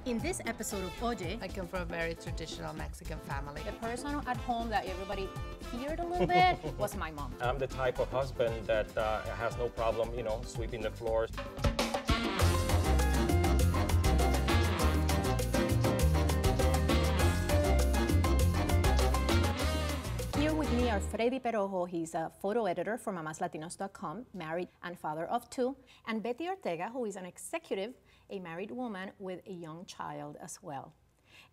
In this episode of Oye, I come from a very traditional Mexican family. The person at home that everybody feared a little bit was my mom. I'm the type of husband that has no problem, sweeping the floors. Here with me are Freddy Perojo. He's a photo editor for mamaslatinos.com, married and father of two, and Betty Ortega, who is an executive, a married woman with a young child as well.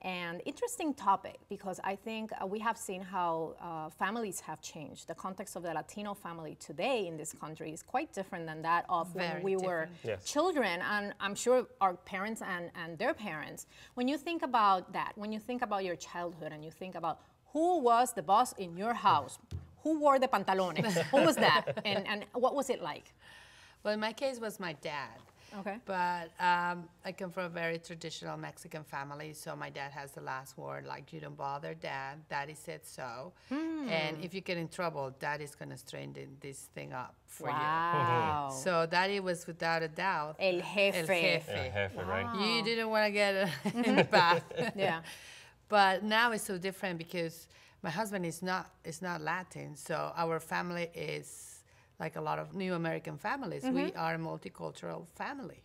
And interesting topic, because I think we have seen how families have changed. The context of the Latino family today in this country is quite different than that of when we were children, and I'm sure our parents and their parents. When you think about that, when you think about your childhood and you think about who was the boss in your house, who wore the pantalones, who was that, and what was it like? Well, in my case, it was my dad. Okay. But I come from a very traditional Mexican family, so my dad has the last word, like, you don't bother dad, daddy said so. And if you get in trouble, daddy's going to straighten this thing up for you. So daddy was, without a doubt, El jefe. El jefe. El jefe, right? You didn't want to get in the bath. Yeah. But now it's so different because my husband is not Latin, so our family is like a lot of new American families. We are a multicultural family.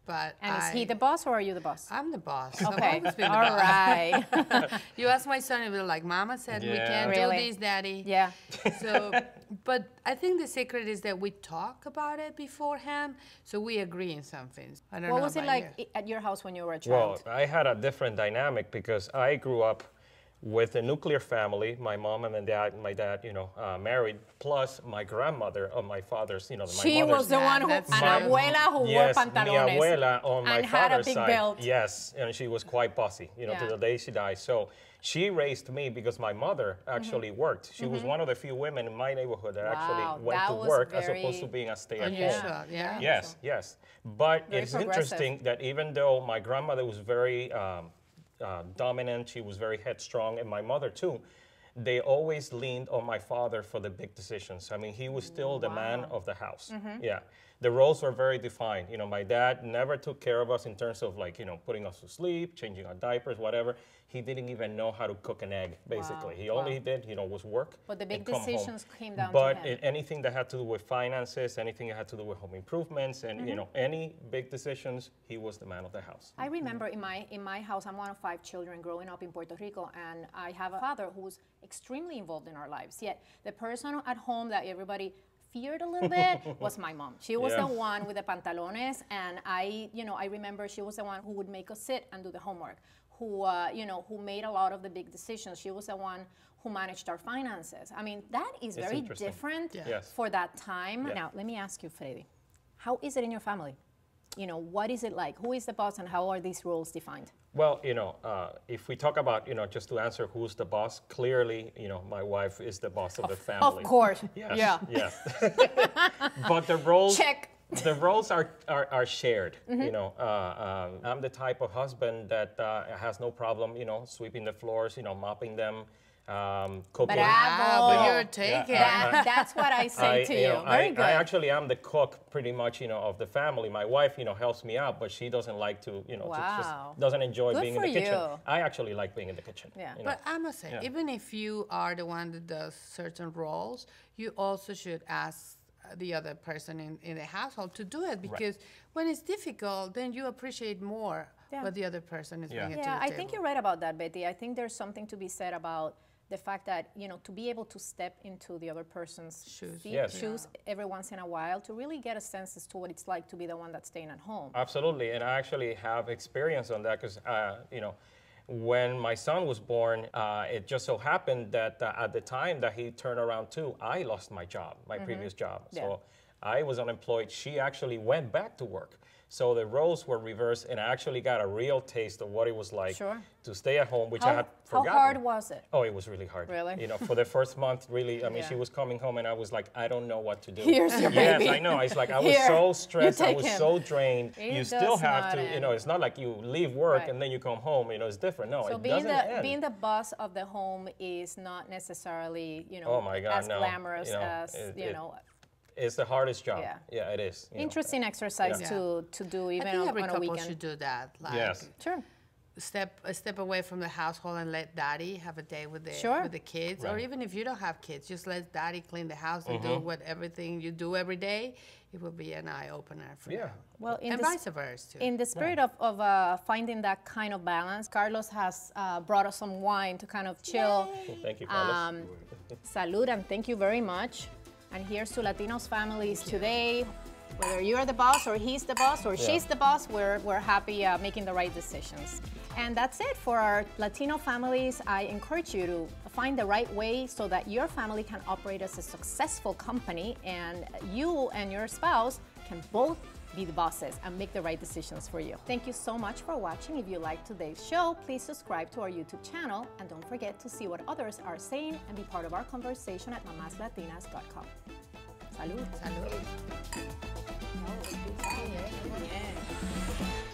But And is he the boss or are you the boss? I'm the boss. Okay, I've always been the all boss. right. You ask my son, he'll be like, Mama said we can't Really? do this, Daddy. Yeah. So, but I think the secret is that we talk about it beforehand, so we agree in some things. I don't know What was it about like at your house when you were a Well, child? I had a different dynamic because I grew up with a nuclear family. My mom and my dad, married, plus my grandmother on my father's, my She mother's was the one who, an That's abuela who wore Yes, mi pantalones. abuela on my and had a father's big side. belt. Yes, and she was quite bossy, to the day she died. So she raised me because my mother actually worked. She was one of the few women in my neighborhood that actually went that to was work as very opposed to being a stay-at-home. Unusual, yeah. Yes, yes. But Very it's progressive. interesting that even though my grandmother was very dominant, she was very headstrong, and my mother too, they always leaned on my father for the big decisions. I mean, he was still the man of the house. Yeah. The roles were very defined. My dad never took care of us in terms of putting us to sleep, changing our diapers, whatever. He didn't even know how to cook an egg, basically. He only did, was work. But the big and come home. decisions came down but to him. anything that had to do with finances, anything that had to do with home improvements, and any big decisions, he was the man of the house. I remember in my house, I'm one of 5 children growing up in Puerto Rico, and I have a father who's extremely involved in our lives. Yet the person at home that everybody feared a little bit was my mom. She was the one with the pantalones, and I remember she was the one who would make us sit and do the homework, who made a lot of the big decisions. She was the one who managed our finances. I mean, that is very different for that time. Now, let me ask you, Freddy, how is it in your family? What is it like? Who is the boss and how are these roles defined? Well, if we talk about, just to answer who's the boss, clearly, my wife is the boss of the family. Of course. Yes, Yeah. yes. But the roles... Check. The roles are shared. I'm the type of husband that has no problem, sweeping the floors, mopping them, cooking. Bravo. You're taking. That's what I say to you. Very good. I actually am the cook pretty much, of the family. My wife, helps me out, but she doesn't like to, just doesn't enjoy being in the kitchen. you. I actually like being in the kitchen. Yeah. But I must say, even if you are the one that does certain roles, you also should ask the other person in the household to do it, because when it's difficult, then you appreciate more what the other person is bringing to the table. I think you're right about that, Betty. I think there's something to be said about the fact that, to be able to step into the other person's shoes every once in a while, to really get a sense as to what it's like to be the one that's staying at home. Absolutely, and I actually have experience on that because, when my son was born, it just so happened that at the time that he turned around too, I lost my job, my previous job. So I was unemployed. She actually went back to work. So the roles were reversed, and I actually got a real taste of what it was like to stay at home, which I had forgotten. How hard was it? Oh, it was really hard. Really? For the first month, really, I mean, she was coming home, and I was like, I don't know what to do. Here's your baby. Yes, I know. It's like, I was so stressed. I was so drained. It you still does have not to, end. it's not like you leave work and then you come home, it's different. No, So it doesn't end. being the boss of the home is not necessarily, Oh my God, as no. glamorous as, It's the hardest job. Yeah. Yeah, it is. Interesting exercise to do even I think on every a couple weekend. should do that. Like, Yes. Sure. step away from the household and let daddy have a day with the Sure. with the kids, or Right. even if you don't have kids, just let daddy clean the house and do everything you do every day. It will be an eye opener for you. Well, And vice versa too. in the spirit of finding that kind of balance, Carlos has brought us some wine to kind of chill. Thank you, Carlos. Salud, and thank you very much. And here's to Latinos families today. Whether you're the boss or he's the boss or she's the boss, we're happy making the right decisions. And that's it for our Latino families. I encourage you to find the right way so that your family can operate as a successful company and you and your spouse can both be the bosses and make the right decisions for you. Thank you so much for watching. If you liked today's show, please subscribe to our YouTube channel and don't forget to see what others are saying and be part of our conversation at mamaslatinas.com. Salud. Salud. Yeah.